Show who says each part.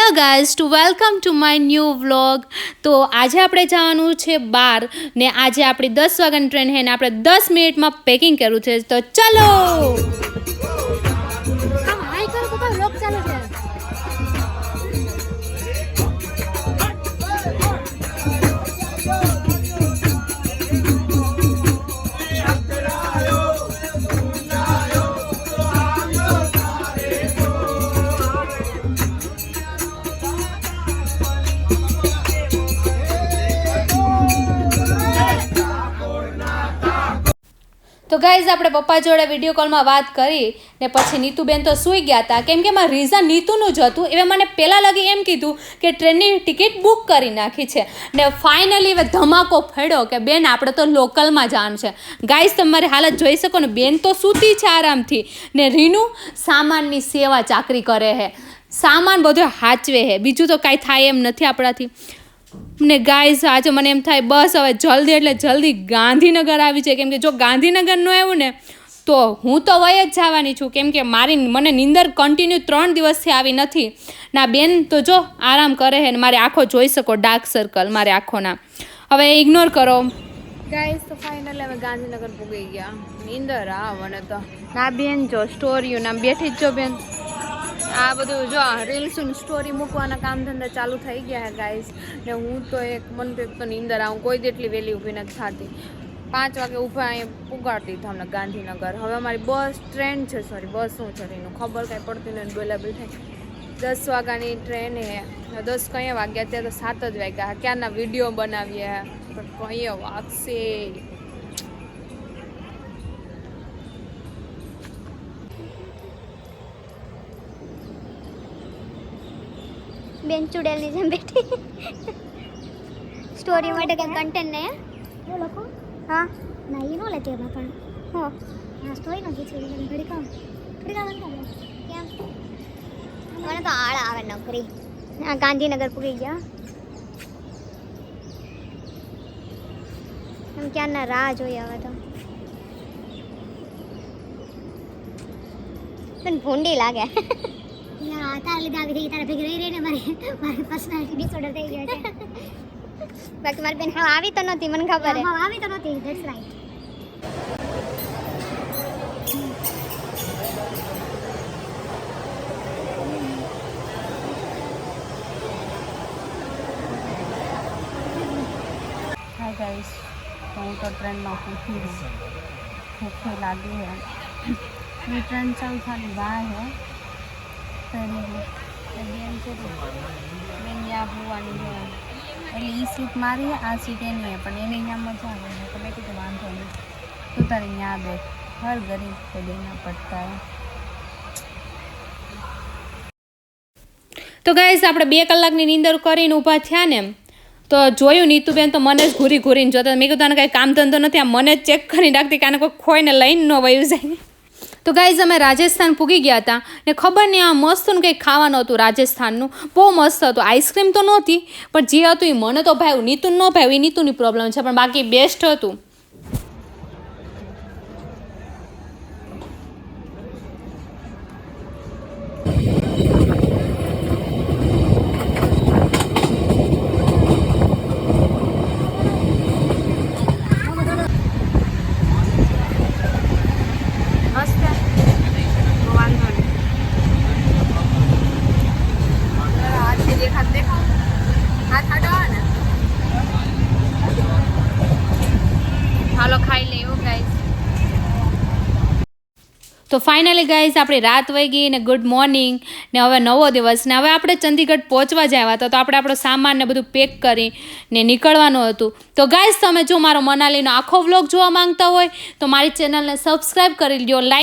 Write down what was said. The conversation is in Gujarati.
Speaker 1: Hello guys two welcome to my new vlog. તો આજે આપણે જવાનું છે બહાર ને આજે આપણી 10 વાગ્યાની ટ્રેન છે ને આપણે 10 મિનિટમાં પેકિંગ કરવું છે. તો ચલો. તો ગાઈઝ આપણે પપ્પા જોડે વિડીયો કોલમાં વાત કરી ને પછી નીતુબેન તો સૂઈ ગયા હતા, કેમ કે એમાં રીઝન નીતુનું જ હતું. એ મને પહેલાં લગી એમ કીધું કે ટ્રેનની ટિકિટ બુક કરી નાખી છે ને ફાઇનલી હવે ધમાકો ફેડ્યો કે બેન આપણે તો લોકલમાં જવાનું છે. ગાઈઝ તમારી હાલત જોઈ શકો ને, બેન તો સૂતી છે આરામથી ને રીનુ સામાનની સેવા ચાકરી કરે છે, સામાન બધો હાચવે છે, બીજું તો કાંઈ થાય એમ નથી આપણાથી. ને ગાઈઝ આજે મને એમ થાય બસ હવે જલ્દી એટલે જલ્દી ગાંધીનગર આવી છે, કેમ કે જો ગાંધીનગર ન આવ્યું ને તો હું તો વય જ જવાની છું, કેમ કે મને નીંદર કન્ટિન્યુ 3 દિવસથી આવી નથી. ના બેન તો જો આરામ કરે છે ને મારી આંખો જોઈ શકો ડાર્ક સર્કલ મારી આંખોના, હવે ઇગ્નોર કરો. ગાઈઝ તો ફાઇનલી અમે ગાંધીનગર પૂગી ગયા. નીંદર મને તો ના બેન જો સ્ટોરીઓ ના બેઠી જ જો બેન આ બધું જો રીલ્સ સ્ટોરી મૂકવાના કામ ધંધા ચાલુ થઈ ગયા છે ગાઈઝ. ને હું તો મને તો એક તો નીંદર આવું કોઈ જેટલી વહેલી ઊભી નથી થતી. 5 વાગે ઊભા અહીંયા પુગાડતી હતી અમને ગાંધીનગર. હવે અમારી ટ્રેન છે બસ શું છે એનું ખબર કાંઈ પડતી નહીં, બોલાબેલ થાય. 10 વાગ્યાની ટ્રેન છે, 10 કયા વાગ્યા ત્યાં તો 7 જ વાગ્યા. ક્યારના વિડીયો બનાવીએ પણ કઈ વાગશે.
Speaker 2: બેન ચુડેલની જેમ બેઠી સ્ટોરી માટે કંઈ કન્ટેન્ટ નહીં હે લખો. હા ના એ ન લેતી એમાં પણ હો હા સ્ટોરી નથી છે ઘડી કામ કેમ મને તો આળ આવે નોકરી. આ ગાંધીનગર પૂરી ગયા એમ ક્યારના રાહ જોઈ આવે તો પણ ભૂંડી લાગે. તારા લીધે આવી થઈ, તારા ભેગી રહી રહીને મારી પર્સનાલિટી ડિસઓર્ડર થઈ ગયો છે. બાકી મારી બેન હા આવી તો નહોતી, મને ખબર હા આવી તો નહોતી. That's right.
Speaker 1: હાય ગાઈસ, હું તો ટ્રેનમાં ભૂખી લાગી है. ये ट्रेन चालू खाली बाहर है બેન છે બેન યા હોવાની છે એટલે એ સીટ મારી આ સીટ એની છે પણ એને અહીંયા મજા આવે તો મેં કીધું વાંધો નહીં તું તારે અહીંયા બે હર ગરીબ को देना पड़ता है. તો ગાઈસ આપણે 2 કલાકની નીંદર કરીને ઊભા થયા ને તો જોયું નીતુબેન તો મને જ ઘૂરીને જોતા. મેં કીધું આને કાંઈ કામ ધંધો નથી, આ મને જ ચેક કરીને રાખતી કે આને કોઈ ખોઈને લઈને ન વયું જાય. તો ગાઈઝ અમે રાજસ્થાન પૂગી ગયા હતા ને ખબર નહીં આ મસ્તનું કંઈક ખાવાનું હતું રાજસ્થાનનું, બહુ મસ્ત હતું. આઈસ્ક્રીમ તો નહોતી પણ જે હતું એ મને તો ભાવ્યું, નીતુને ન ભાવ્યું એ નીતુની પ્રોબ્લેમ છે, પણ બાકી બેસ્ટ હતું. હાલો ખાઈ લેવું ગાઈઝ. તો ફાઇનલી ગાઈઝ આપણી રાત વહી ગઈ ને ગુડ મોર્નિંગ ને હવે નવો દિવસ ને હવે આપણે ચંદીગઢ પહોંચવા જ આવ્યા હતા. તો આપણે આપણો સામાન ને બધું પેક કરી ને નીકળવાનું હતું. તો ગાઈઝ તમે જો મારો મનાલીનો આખો વ્લોગ જોવા માંગતા હોય તો મારી ચેનલને સબસ્ક્રાઈબ કરી લ્યો, લાઈક